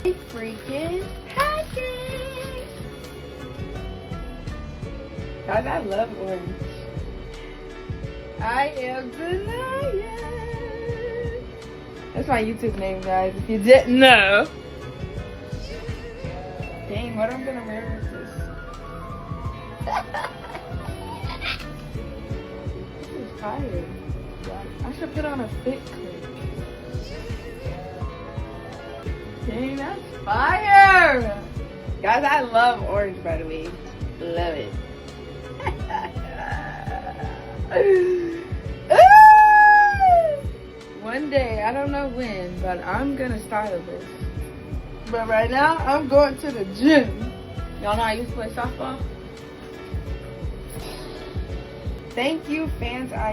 Freaking packing. Guys, I love orange. I am Denaya. That's my YouTube name, guys, if you didn't know. Dang, what I'm gonna wear with this? This is fire. I should put on a fit clip. Dang, that's fire! Guys, I love orange, by the way. Love it. One day, I don't know when, but I'm gonna style this. But right now, I'm going to the gym. Y'all know I used to play softball? Thank you, Fansidea.